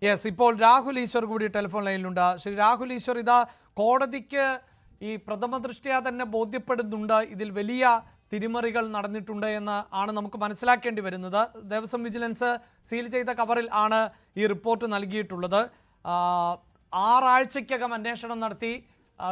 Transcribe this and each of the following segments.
Yes, ഇപ്പോൾ രാഹുൽ ഈശ്വർ കൂടി telephone ലൈനിലുണ്ട്. Shri Rahul Easwar, ഇതാ കോടതിക്ക് ഈ പ്രഥമ ദൃഷ്ട്യാ തന്നെ ബോധ്യപ്പെടുന്നുണ്ട് ഇതിൽ വലിയ തിരിമറികൾ നടന്നിട്ടുണ്ട് എന്ന് ആണ് നമുക്ക് മനസ്സിലാക്കേണ്ടി വരുന്നത്. ദേവസ്വം വിജിലൻസ് സീൽ ചെയ്ത കവറിൽ ആണ് ഈ റിപ്പോർട്ട് നൽകിയിട്ടുള്ളത്. 6 ആഴ്ചയ്ക്കകം അന്വേഷണം നടത്തി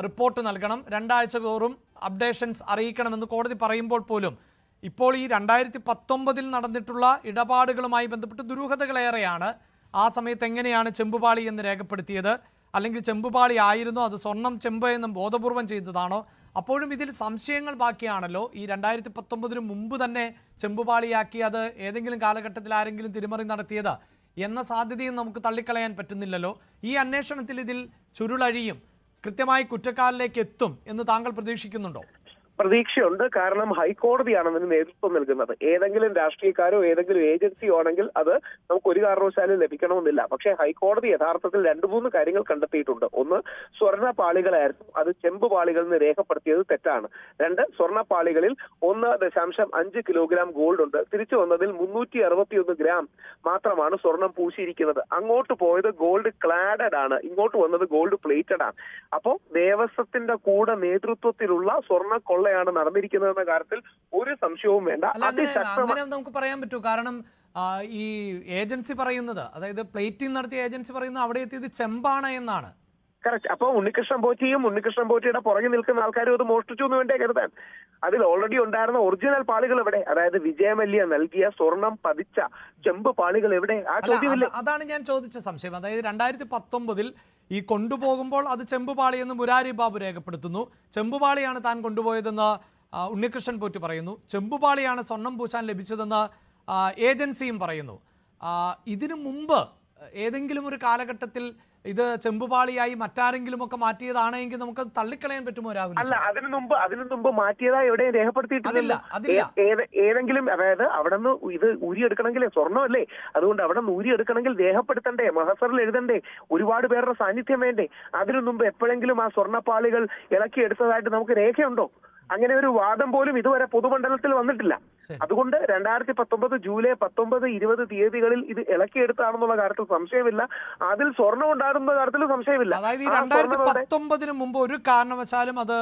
റിപ്പോർട്ട് നൽകണം, 2 ആഴ്ച തോറും അപ്ഡേഷൻസ് അറിയിക്കണമെന്ന് കോടതി പറയുമ്പോൾ പോലും ഇപ്പോൾ ഈ 2019 നടന്നിട്ടുള്ള ഇടപാടുകളുമായി ബന്ധപ്പെട്ട് ദുരൂഹതകളേറെയാണ്. ആ സമയത്ത് എങ്ങനെയാണ് ചെമ്പുപാളി എന്ന് രേഖപ്പെടുത്തിയത്, അല്ലെങ്കിൽ ചെമ്പുപാളി ആയിരുന്നോ, അത് സ്വർണം ചെമ്പ് എന്നും ബോധപൂർവം ചെയ്തതാണോ? അപ്പോഴും ഇതിൽ സംശയങ്ങൾ ബാക്കിയാണല്ലോ. ഈ 2019 മുമ്പ് തന്നെ ചെമ്പുപാളിയാക്കി അത് ഏതെങ്കിലും കാലഘട്ടത്തിൽ ആരെങ്കിലും തിരിമറി നടത്തിയത് എന്ന സാധ്യതയും നമുക്ക് തള്ളിക്കളയാൻ പറ്റുന്നില്ലല്ലോ. ഈ അന്വേഷണത്തിൽ ഇതിൽ ചുരുളഴിയും, കൃത്യമായി കുറ്റക്കാരിലേക്ക് എത്തും എന്ന് താങ്കൾ പ്രതീക്ഷിക്കുന്നുണ്ടോ? പ്രതീക്ഷയുണ്ട്. കാരണം ഹൈക്കോടതിയാണ് അതിന് നേതൃത്വം നൽകുന്നത്. ഏതെങ്കിലും രാഷ്ട്രീയക്കാരോ ഏതെങ്കിലും ഏജൻസിയോ ആണെങ്കിൽ അത് നമുക്ക് ഒരു കാരണവശാലും ലഭിക്കണമെന്നില്ല. പക്ഷേ ഹൈക്കോടതി യഥാർത്ഥത്തിൽ 2-3 കാര്യങ്ങൾ കണ്ടെത്തിയിട്ടുണ്ട്. ഒന്ന്, സ്വർണ്ണപ്പാളികളായിരുന്നു, അത് ചെമ്പ് പാളികൾ എന്ന് രേഖപ്പെടുത്തിയത് തെറ്റാണ്. 2, സ്വർണ്ണപ്പാളികളിൽ 1.5 കിലോഗ്രാം ഗോൾഡ് ഉണ്ട്. തിരിച്ചു വന്നതിൽ 361 ഗ്രാം മാത്രമാണ് സ്വർണം പൂശിയിരിക്കുന്നത്. അങ്ങോട്ട് പോയത് ഗോൾഡ് ക്ലാഡഡ് ആണ്, ഇങ്ങോട്ട് വന്നത് ഗോൾഡ് പ്ലേറ്റഡ് ആണ്. അപ്പോൾ ദേവസ്വത്തിന്റെ കൂടെ നേതൃത്വത്തിലുള്ള സ്വർണ്ണ കൊള്ളയാണ് നടന്നിരിക്കുന്നതെന്ന കാര്യത്തിൽ ഒരു സംശയവും വേണ്ട. അങ്ങനെ നമുക്ക് പറയാൻ പറ്റൂ. കാരണം ഈ ഏജൻസി പറയുന്നത്, അതായത് പ്ലേറ്റിംഗ് നടത്തിയ ഏജൻസി പറയുന്നത് അവിടെ എത്തിയത് ചെമ്പാണ് എന്നാണ്. കറക്റ്റ്. അപ്പൊ ഉണ്ണികൃഷ്ണൻ പോറ്റിയുടെ പുറകിൽ നിൽക്കുന്ന ആൾക്കാരും അത് മോഷ്ടിച്ചു എന്ന് വേണ്ടേ കരുതാൻ. അതിൽ ഓൾറെഡി ഉണ്ടായിരുന്ന ഒറിജിനൽ പാളികൾ എവിടെ? അതായത് വിജയമല്യ നൽകിയ സ്വർണം പതിച്ച ചെമ്പ് പാളികൾ എവിടെ? ആ ചോദ്യമില്ല. അതാണ് ഞാൻ ചോദിച്ച സംശയം. അതായത് 2019 ഈ കൊണ്ടുപോകുമ്പോൾ അത് ചെമ്പുപാളി എന്ന് മുരാരി ബാബു രേഖപ്പെടുത്തുന്നു. ചെമ്പുപാളിയാണ് താൻ കൊണ്ടുപോയതെന്ന് ഉണ്ണികൃഷ്ണൻ പോറ്റി പറയുന്നു. ചെമ്പുപാളിയാണ് സ്വർണം പൂശാൻ ലഭിച്ചതെന്ന് ഏജൻസിയും പറയുന്നു. ഇതിനു മുമ്പ് ഏതെങ്കിലും ഒരു കാലഘട്ടത്തിൽ ഇത് ചെമ്പുപാളിയായി മറ്റാരെങ്കിലും ഒക്കെ മാറ്റിയതാണെങ്കിൽ നമുക്ക് തള്ളിക്കളയാൻ പറ്റുമോ രാഹുൽ? അല്ല, അതിനു മുമ്പ് മാറ്റിയതായി എവിടെയും രേഖപ്പെടുത്തിയിട്ടില്ല. ഏതെങ്കിലും, അതായത് അവിടെ നിന്ന് ഇത് ഊരിയെടുക്കണമെങ്കിൽ സ്വർണ്ണമല്ലേ, അതുകൊണ്ട് അവിടെ നിന്ന് ഊരിയെടുക്കണമെങ്കിൽ രേഖപ്പെടുത്തണ്ടേ, മഹസറിൽ എഴുതണ്ടേ, ഒരുപാട് പേരുടെ സാന്നിധ്യം വേണ്ടേ? അതിനു മുമ്പ് എപ്പോഴെങ്കിലും ആ സ്വർണ്ണപ്പാളികൾ ഇളക്കിയെടുത്തതായിട്ട് നമുക്ക് രേഖയുണ്ടോ? അങ്ങനെ ഒരു വാദം പോലും ഇതുവരെ പൊതുമണ്ഡലത്തിൽ വന്നിട്ടില്ല. അതുകൊണ്ട് 2019 ജൂലൈ 19, 20 തീയതികളിൽ ഇത് ഇളക്കിയെടുത്താണെന്നുള്ള കാര്യത്തിൽ സംശയമില്ല. അതിൽ സ്വർണം ഉണ്ടാകുന്ന കാര്യത്തിൽ സംശയമില്ല. അതായത് 2019 മുമ്പ് ഒരു കാരണവശാലും അത്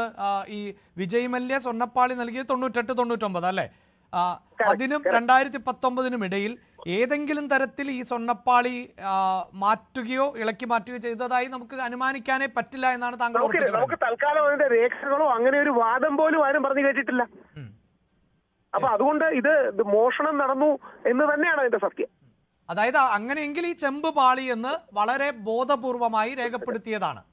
ഈ വിജയ് മല്യ സ്വർണ്ണപ്പാളി നൽകിയത് 98-99 അല്ലേ? അതിനും 2019 ഇടയിൽ ഏതെങ്കിലും തരത്തിൽ ഈ സ്വർണ്ണപ്പാളി മാറ്റുകയോ ഇളക്കി മാറ്റുകയോ ചെയ്തതായി നമുക്ക് അനുമാനിക്കാനേ പറ്റില്ല എന്നാണ് താങ്കൾ നമുക്ക് തൽക്കാലം അതിന്റെ രേഖകളോ അങ്ങനെ ഒരു വാദം പോലും ആരും പറഞ്ഞു കേട്ടിട്ടില്ല. അപ്പൊ അതുകൊണ്ട് ഇത് മോഷണം നടന്നു എന്ന് തന്നെയാണ് അതിന്റെ സത്യം. അതായത് അങ്ങനെയെങ്കിൽ ഈ ചെമ്പ് പാളി എന്ന് വളരെ ബോധപൂർവമായി രേഖപ്പെടുത്തിയതാണ്.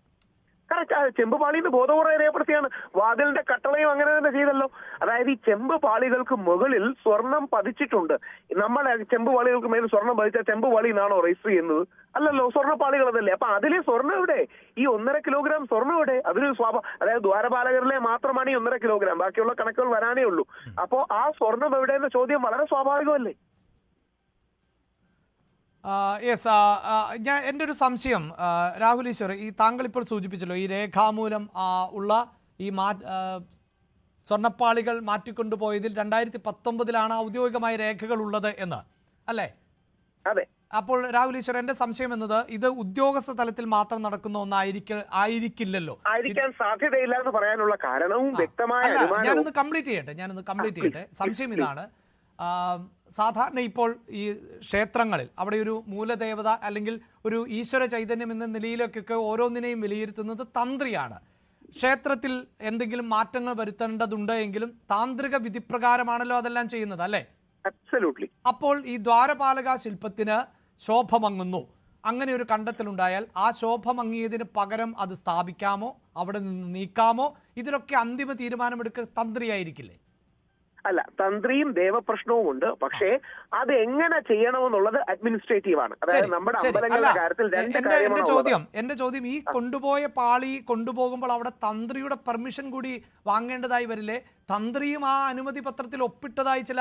കറക്റ്റ്. ചെമ്പ് പാളിന്ന് ബോധപൂർവ്വം രേഖപ്പെടുത്തിയാണ്. വാതിലിന്റെ കട്ടളയും അങ്ങനെ തന്നെ ചെയ്തല്ലോ. അതായത് ഈ ചെമ്പ് പാളികൾക്ക് മുകളിൽ സ്വർണം പതിച്ചിട്ടുണ്ട്. നമ്മളെ ചെമ്പ് പാളികൾക്ക് മേൽ സ്വർണം പതിച്ച ചെമ്പ് പാളി എന്നാണോ രജിസ്റ്റർ ചെയ്യുന്നത്? അല്ലല്ലോ, സ്വർണ്ണപ്പാളികൾ അതല്ലേ. അപ്പൊ അതിലെ സ്വർണ്ണം എവിടെ? ഈ 1.5 കിലോഗ്രാം സ്വർണ്ണം എവിടെ? അതൊരു അതായത് ദ്വാരപാലകരിലെ മാത്രമാണ് ഈ 1.5 കിലോഗ്രാം, ബാക്കിയുള്ള കണക്കുകൾ വരാനേ ഉള്ളൂ. അപ്പോ ആ സ്വർണം എവിടെയെന്ന ചോദ്യം വളരെ സ്വാഭാവികമല്ലേ? യെസ്, എൻ്റെ ഒരു സംശയം രാഹുൽ ഈശ്വർ, ഈ താങ്കൾ ഇപ്പോൾ സൂചിപ്പിച്ചല്ലോ ഈ രേഖാമൂലം ഉള്ള ഈ സ്വർണ്ണപ്പാളികൾ മാറ്റിക്കൊണ്ടുപോയതിൽ 2019 ഔദ്യോഗികമായ രേഖകൾ ഉള്ളത് എന്ന് അല്ലേ? അതെ. അപ്പോൾ രാഹുൽ ഈശ്വർ, എൻ്റെ സംശയം എന്നത് ഇത് ഉദ്യോഗസ്ഥ തലത്തിൽ മാത്രം നടക്കുന്ന ഒന്നായിരിക്കില്ലല്ലോ. ആയിരിക്കാൻ സാധ്യതയില്ല എന്ന് പറയാനുള്ള കാരണവും വ്യക്തമായ. ഞാനൊന്ന് കംപ്ലീറ്റ് ചെയ്യട്ടെ. സംശയം ഇതാണ്, സാധാരണ ഇപ്പോൾ ഈ ക്ഷേത്രങ്ങളിൽ അവിടെ ഒരു മൂലദേവത അല്ലെങ്കിൽ ഒരു ഈശ്വര ചൈതന്യം എന്ന നിലയിലേക്കൊക്കെ ഓരോന്നിനെയും വിലയിരുത്തുന്നത് തന്ത്രിയാണ്. ക്ഷേത്രത്തിൽ എന്തെങ്കിലും മാറ്റങ്ങൾ വരുത്തേണ്ടതുണ്ട് എങ്കിലും താന്ത്രിക വിധിപ്രകാരമാണല്ലോ അതെല്ലാം ചെയ്യുന്നത് അല്ലേ? അബ്സല്യൂട്ട്ലി. അപ്പോൾ ഈ ദ്വാരപാലക ശില്പത്തിന് ശോഭമങ്ങുന്നു, അങ്ങനെ ഒരു കണ്ടെത്തലുണ്ടായാൽ ആ ശോഭമങ്ങിയതിന് പകരം അത് സ്ഥാപിക്കാമോ, അവിടെ നിന്ന് നീക്കാമോ? ഇതിലൊക്കെ അന്തിമ തീരുമാനമെടുക്കുക തന്ത്രിയായിരിക്കില്ലേ? അല്ല, തന്ത്രിയും ദേവപ്രശ്നവും ഉണ്ട്. പക്ഷേ അത് എങ്ങനെ ചെയ്യണമെന്നുള്ളത് അഡ്മിനിസ്ട്രേറ്റീവ് ആണ്. അതായത് നമ്മുടെ അമ്പലങ്ങളുടെ കാര്യത്തിൽ എന്റെ ചോദ്യം ഈ കൊണ്ടുപോയ പാളി കൊണ്ടുപോകുമ്പോൾ അവിടെ തന്ത്രിയുടെ പെർമിഷൻ കൂടി വാങ്ങേണ്ടതായി വരില്ലേ? തന്ത്രിയും ആ അനുമതി പത്രത്തിൽ ഒപ്പിട്ടതായി ചില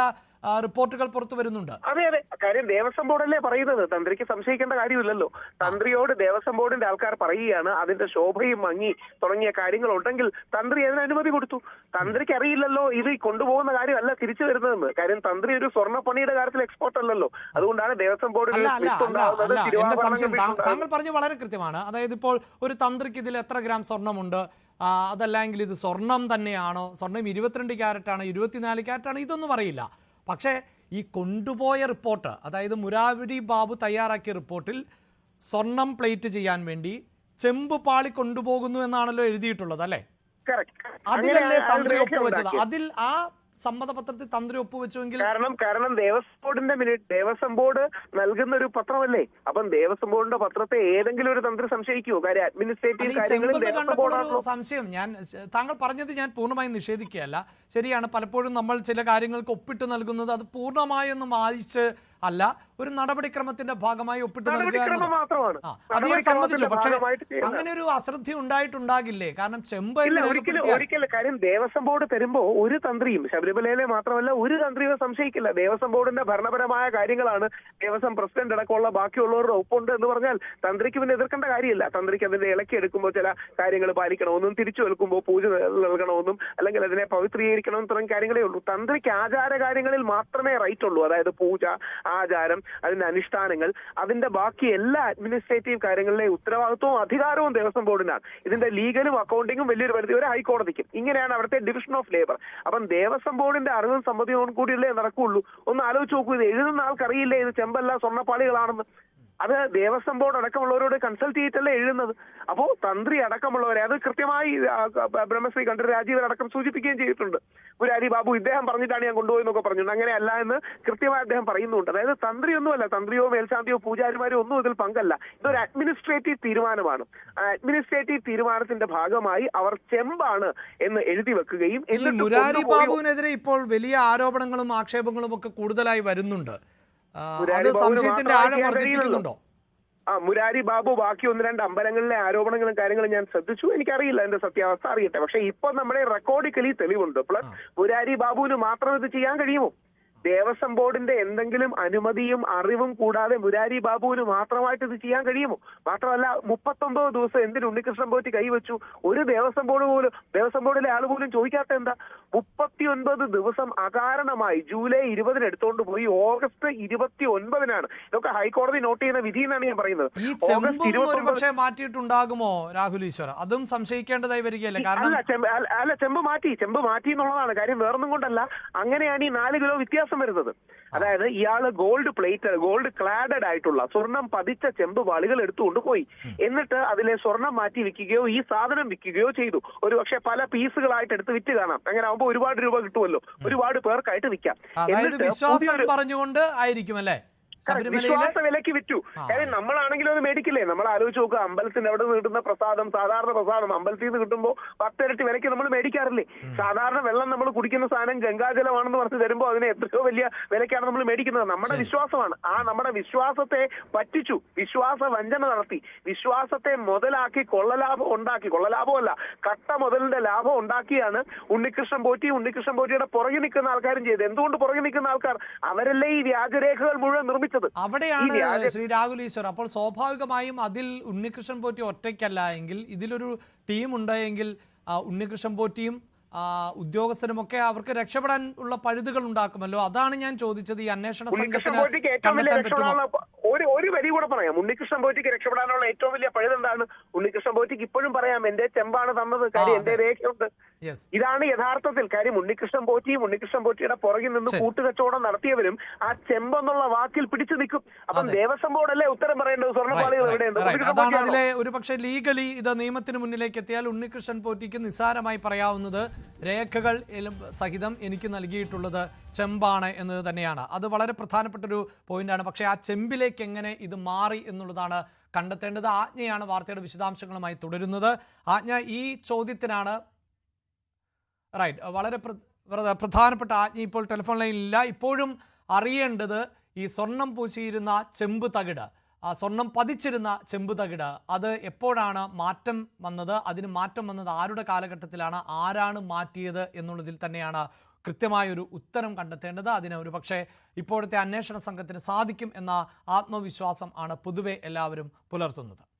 റിപ്പോർട്ടുകൾ പുറത്തു വരുന്നുണ്ട്. അതെ, കാര്യം ദേവസ്വം ബോർഡല്ലേ പറയുന്നത്, തന്ത്രിക്ക് സംശയിക്കേണ്ട കാര്യമില്ലല്ലോ. തന്ത്രിയോട് ദേവസ്വം ബോർഡിന്റെ ആൾക്കാർ പറയുകയാണ് അതിന്റെ ശോഭയും ഭംഗി തുടങ്ങിയ കാര്യങ്ങൾ ഉണ്ടെങ്കിൽ തന്ത്രി അതിന് അനുമതി കൊടുത്തു. തന്ത്രിക്ക് അറിയില്ലല്ലോ ഇത് കൊണ്ടുപോകുന്ന കാര്യമല്ല തിരിച്ചു വരുന്നതെന്ന്. കാര്യം തന്ത്രി ഒരു സ്വർണ്ണപ്പണിയുടെ കാര്യത്തിൽ എക്സ്പോർട്ട് അല്ലല്ലോ. അതുകൊണ്ടാണ് ദേവസ്വം ബോർഡിൽ താങ്കൾ പറഞ്ഞു വളരെ കൃത്യമാണ്. അതായത് ഇപ്പോൾ ഒരു തന്ത്രിക്ക് ഇതിൽ എത്ര ഗ്രാം സ്വർണ്ണമുണ്ട്, അതല്ലെങ്കിൽ ഇത് സ്വർണം തന്നെയാണോ, സ്വർണം 22 ക്യാരറ്റാണോ 24 ക്യാരറ്റാണോ, ഇതൊന്നും അറിയില്ല. പക്ഷേ ഈ കൊണ്ടുപോയ റിപ്പോർട്ട്, അതായത് മുരാരി ബാബു തയ്യാറാക്കിയ റിപ്പോർട്ടിൽ സ്വർണം പ്ലേറ്റ് ചെയ്യാൻ വേണ്ടി ചെമ്പ് പാളി കൊണ്ടുപോകുന്നു എന്നാണല്ലോ എഴുതിയിട്ടുള്ളത്, അല്ലേ? അതിലല്ലേ തന്ത്രി ഒപ്പുവെച്ചത്? അതിൽ ആ സമ്മതപത്രത്തിൽ തന്ത്രി ഒപ്പുവെച്ചുവെങ്കിൽ കാരണം ദേവസ്വം ബോർഡ് നൽകുന്ന ഒരു പത്രമല്ലേ. അപ്പം ദേവസ്വം ബോർഡിന്റെ പത്രത്തെ ഏതെങ്കിലും ഒരു തന്ത്രി സംശയിക്കുമോ? കാര്യം അഡ്മിനിസ്ട്രേറ്റീവ് കാര്യങ്ങളിൽ സംശയം, താങ്കൾ പറഞ്ഞത് ഞാൻ പൂർണ്ണമായും നിഷേധിക്കുകയല്ല. ശരിയാണ്, പലപ്പോഴും നമ്മൾ ചില കാര്യങ്ങൾക്ക് ഒപ്പിട്ട് നൽകുന്നത് അത് പൂർണ്ണമായൊന്നും വായിച്ച് അല്ല, ഒരു നടപടിക്രമത്തിന്റെ ഭാഗമായി ഒപ്പിട്ട് നൽകുക മാത്രമാണ്. അത് ഞാൻ സമ്മതിച്ചു. പക്ഷേ അങ്ങനെ ഒരു അശ്രദ്ധ ഉണ്ടായിട്ടുണ്ടാകില്ലേ? കാരണം ചെമ്പ് ഒരിക്കലും കാര്യം ദേവസ്വം ബോർഡ് തരുമ്പോ ഒരു തന്ത്രിയും, ശബരിമലയിലെ മാത്രമല്ല ഒരു തന്ത്രിയും സംശയിക്കില്ല. ദേവസ്വം ബോർഡിന്റെ ഭരണപരമായ കാര്യങ്ങളാണ് ദേവസ്വം പ്രസിഡന്റ് അടക്കമുള്ള ബാക്കിയുള്ളവരുടെ ഒപ്പുണ്ട് എന്ന് പറഞ്ഞാൽ തന്ത്രിക്ക് പിന്നെ എതിർക്കേണ്ട കാര്യമില്ല. തന്ത്രിക്ക് അതിന്റെ ഇളക്കി എടുക്കുമ്പോൾ ചില കാര്യങ്ങൾ പാലിക്കണമെന്നും തിരിച്ചു വെൽക്കുമ്പോൾ പൂജ നൽകണമെന്നും അല്ലെങ്കിൽ അതിനെ പവിത്രീകരിക്കണമെന്നും തുടങ്ങിയ കാര്യങ്ങളേ ഉള്ളൂ. തന്ത്രിക്ക് ആചാര കാര്യങ്ങളിൽ മാത്രമേ റൈറ്റ് ഉള്ളൂ. അതായത് പൂജ, ആചാരം, അതിന്റെ അനുഷ്ഠാനങ്ങൾ, അതിന്റെ ബാക്കി എല്ലാ അഡ്മിനിസ്ട്രേറ്റീവ് കാര്യങ്ങളിലെ ഉത്തരവാദിത്വവും അധികാരവും ദേവസ്വം ബോർഡിനാണ്. ഇതിന്റെ ലീഗലും അക്കൗണ്ടിങ്ങും വലിയൊരു പരിധി വരെ ഹൈക്കോടതിക്കും. ഇങ്ങനെയാണ് അവിടുത്തെ ഡിവിഷൻ ഓഫ് ലേബർ. അപ്പം ദേവസ്വം ബോർഡിന്റെ അറിവും സമ്മതിയോടും കൂടിയല്ലേ നടക്കുള്ളൂ. ഒന്ന് ആലോചിച്ച് നോക്കൂ, ഇത് എഴുതുന്ന ആൾക്കറിയില്ലേ ഇത് ചെമ്പല്ല സ്വർണ്ണപ്പാളികളാണെന്ന്? അത് ദേവസ്വം ബോർഡ് അടക്കമുള്ളവരോട് കൺസൾട്ട് ചെയ്തിട്ടല്ലേ എഴുതുന്നത്. അപ്പോ തന്ത്രി അടക്കമുള്ളവരെ അത് കൃത്യമായി ബ്രഹ്മശ്രീ കണ്ഠരര് രാജീവരടക്കം സൂചിപ്പിക്കുകയും ചെയ്തിട്ടുണ്ട്. മുരാരി ബാബു ഇദ്ദേഹം പറഞ്ഞിട്ടാണ് ഞാൻ കൊണ്ടുപോയി എന്നൊക്കെ പറഞ്ഞിട്ടുണ്ട്. അങ്ങനെയല്ല എന്ന് കൃത്യമായി അദ്ദേഹം പറയുന്നുണ്ട്. അതായത് തന്ത്രിയൊന്നുമല്ല, തന്ത്രിയോ മേൽശാന്തിയോ പൂജാരിമാരോ ഒന്നും ഇതിൽ പങ്കല്ല. ഇതൊരു അഡ്മിനിസ്ട്രേറ്റീവ് തീരുമാനമാണ്. അഡ്മിനിസ്ട്രേറ്റീവ് തീരുമാനത്തിന്റെ ഭാഗമായി അവർ ചെമ്പാണ് എന്ന് എഴുതി വെക്കുകയും മുരാരി ബാബുവിനെതിരെ ഇപ്പോൾ വലിയ ആരോപണങ്ങളും ആക്ഷേപങ്ങളും ഒക്കെ കൂടുതലായി വരുന്നുണ്ട്. മുരാരി ബാബു ബാക്കി 1-2 അമ്പലങ്ങളിലെ ആരോപണങ്ങളും കാര്യങ്ങളും ഞാൻ ശ്രദ്ധിച്ചു. എനിക്കറിയില്ല എന്റെ സത്യാവസ്ഥ അറിയട്ടെ. പക്ഷെ ഇപ്പൊ നമ്മുടെ റെക്കോർഡിക്കലി തെളിവുണ്ട്. പ്ലസ് മുരാരി ബാബുവിന് മാത്രം ഇത് ചെയ്യാൻ കഴിയുമോ? ദേവസ്വം ബോർഡിന്റെ എന്തെങ്കിലും അനുമതിയും അറിവും കൂടാതെ മുരാരി ബാബുവിന് മാത്രമായിട്ട് ഇത് ചെയ്യാൻ കഴിയുമോ? മാത്രമല്ല 39 ദിവസം എന്തിന് ഉണ്ണികൃഷ്ണൻ പോറ്റി കൈവച്ചു? ഒരു ദേവസ്വം ബോർഡിലെ ആൾ പോലും ചോദിക്കാത്ത എന്താ? 39 ദിവസം അകാരണമായി ജൂലൈ 20 എടുത്തോണ്ട് പോയി ഓഗസ്റ്റ് 29 ഇതൊക്കെ ഹൈക്കോടതി നോട്ട് ചെയ്യുന്ന വിധി എന്നാണ് ഞാൻ പറയുന്നത്. ഈ പക്ഷേ മാറ്റിയിട്ടുണ്ടാകുമോ രാഹുൽ ഈശ്വർ? അതും സംശയിക്കേണ്ടതായി വരികയല്ലേ? കാരണം ചെമ്പ് മാറ്റി എന്നുള്ളതാണ് കാര്യം. വേറൊന്നും കൊണ്ടല്ല, അങ്ങനെയാണ് ഈ 4 കിലോ വ്യത്യാസം വരുന്നത്. അതായത് ഇയാള് ഗോൾഡ് ക്ലാഡഡ് ആയിട്ടുള്ള സ്വർണം പതിച്ച ചെമ്പ് പാളികൾ എടുത്തുകൊണ്ട് പോയി. എന്നിട്ട് അതിലെ സ്വർണം മാറ്റി വിൽക്കുകയോ ഈ സാധനം വിൽക്കുകയോ ചെയ്തു. ഒരു പക്ഷെ പല പീസുകളായിട്ട് എടുത്ത് വിറ്റ് കാണാം. അങ്ങനെ ആവുമ്പോൾ ഒരുപാട് രൂപ കിട്ടുമല്ലോ, ഒരുപാട് പേർക്കായിട്ട് വിൽക്കാം. വിശ്വാസം പറഞ്ഞുകൊണ്ട് ആയിരിക്കും അല്ലേ? വിശ്വാസ വിലക്ക് വിറ്റു. കാര്യം നമ്മളാണെങ്കിലും അത് മേടിക്കില്ലേ? നമ്മൾ ആലോചിച്ച് നോക്കുക, അമ്പലത്തിന്റെ അവിടെ നിന്ന് കിട്ടുന്ന പ്രസാദം, സാധാരണ പ്രസാദം അമ്പലത്തിൽ നിന്ന് കിട്ടുമ്പോൾ 10 ഇരട്ടി വിലയ്ക്ക് നമ്മൾ മേടിക്കാറില്ലേ? സാധാരണ വെള്ളം നമ്മൾ കുടിക്കുന്ന സാധനം ഗംഗാജലമാണെന്ന് പറഞ്ഞ് തരുമ്പോൾ അതിന് എത്രയോ വലിയ വിലയ്ക്കാണ് നമ്മൾ മേടിക്കുന്നത്. നമ്മുടെ വിശ്വാസമാണ്. ആ നമ്മുടെ വിശ്വാസത്തെ പറ്റിച്ചു, വിശ്വാസ വഞ്ചന നടത്തി, വിശ്വാസത്തെ മുതലാക്കി കൊള്ളലാഭമല്ല കട്ട മുതലിന്റെ ലാഭം ഉണ്ടാക്കിയാണ് ഉണ്ണികൃഷ്ണൻ പോറ്റിയുടെ പുറകെ നിൽക്കുന്ന ആൾക്കാരും ചെയ്തത്. എന്തുകൊണ്ട് പുറകെ നിൽക്കുന്ന ആൾക്കാർ? അവരല്ലേ ഈ വ്യാജരേഖകൾ മുഴുവൻ നിർമ്മിച്ചത്. അവിടെയാണ് ശ്രീ രാഹുൽ ഈശ്വർ. അപ്പോൾ സ്വാഭാവികമായും അതിൽ ഉണ്ണികൃഷ്ണൻ പോറ്റി ഒറ്റയ്ക്കല്ല എങ്കിൽ, ഇതിലൊരു ടീം ഉണ്ടായെങ്കിൽ ഉണ്ണികൃഷ്ണൻ പോറ്റിയും ഉദ്യോഗസ്ഥരുമൊക്കെ അവർക്ക് രക്ഷപ്പെടാൻ ഉള്ള പഴുതുകൾ ഉണ്ടാക്കുമല്ലോ. അതാണ് ഞാൻ ചോദിച്ചത്. ഈ അന്വേഷണ സംഘത്തിന് ഒരു വരി കൂടെ പറയാം. ഉണ്ണികൃഷ്ണൻ പോറ്റിക്ക് രക്ഷപ്പെടാനുള്ള ഏറ്റവും വലിയ പഴുത് എന്താണ്? ഉണ്ണികൃഷ്ണൻ പോറ്റിക്ക് ഇപ്പോഴും പറയാം എന്റെ ചെമ്പാണ് തന്നത്, കാര്യം എന്റെ രേഖയുണ്ട്. ഇതാണ് യഥാർത്ഥത്തിൽ കാര്യം. ഉണ്ണികൃഷ്ണൻ പോറ്റിയുടെ പുറകിൽ നിന്ന് കൂട്ടുകച്ചവടം നടത്തിയവരും ആ ചെമ്പെന്നുള്ള വാക്കിൽ പിടിച്ചു നിൽക്കും. അപ്പം ദേവസ്വം ബോർഡല്ലേ ഉത്തരം പറയേണ്ടത്? സ്വർണ്ണപ്പാളികൾ എവിടെയുണ്ട്? അതാണ് അതിലെ ഒരു പക്ഷേ ലീഗലി ഇത് നിയമത്തിന് മുന്നിലേക്ക് എത്തിയാൽ ഉണ്ണികൃഷ്ണൻ പോറ്റിക്ക് നിസ്സാരമായി പറയാവുന്നത് രേഖകൾ സഹിതം എനിക്ക് നൽകിയിട്ടുള്ളത് ചെമ്പാണ് എന്നത് തന്നെയാണ്. അത് വളരെ പ്രധാനപ്പെട്ടൊരു പോയിന്റാണ്. പക്ഷേ ആ ചെമ്പിലേക്ക് എങ്ങനെ ഇത് മാറി എന്നുള്ളതാണ് കണ്ടെത്തേണ്ടത്. ആജ്ഞയാണ് വാർത്തയുടെ വിശദാംശങ്ങളുമായി തുടരുന്നത്. ആജ്ഞ, ഈ ചോദ്യത്തിനാണ് വളരെ പ്രധാനപ്പെട്ട ആജ്ഞ ഇപ്പോൾ ടെലിഫോൺ ലൈനിലില്ല. ഇപ്പോഴും അറിയേണ്ടത് ഈ സ്വർണം പൂശിയിരുന്ന ചെമ്പ് തകിട് സ്വർണം പതിച്ചിരുന്ന ചെമ്പുതകിട് അത് എപ്പോഴാണ് മാറ്റം വന്നത്? അതിന് മാറ്റം വന്നത് ആരുടെ കാലഘട്ടത്തിലാണ്? ആരാണ് മാറ്റിയത് എന്നുള്ളതിൽ തന്നെയാണ് കൃത്യമായൊരു ഉത്തരം കണ്ടെത്തേണ്ടത്. അതിന് ഒരു പക്ഷേ ഇപ്പോഴത്തെ അന്വേഷണ സംഘത്തിന് സാധിക്കും എന്ന ആത്മവിശ്വാസം ആണ് പൊതുവെ എല്ലാവരും പുലർത്തുന്നത്.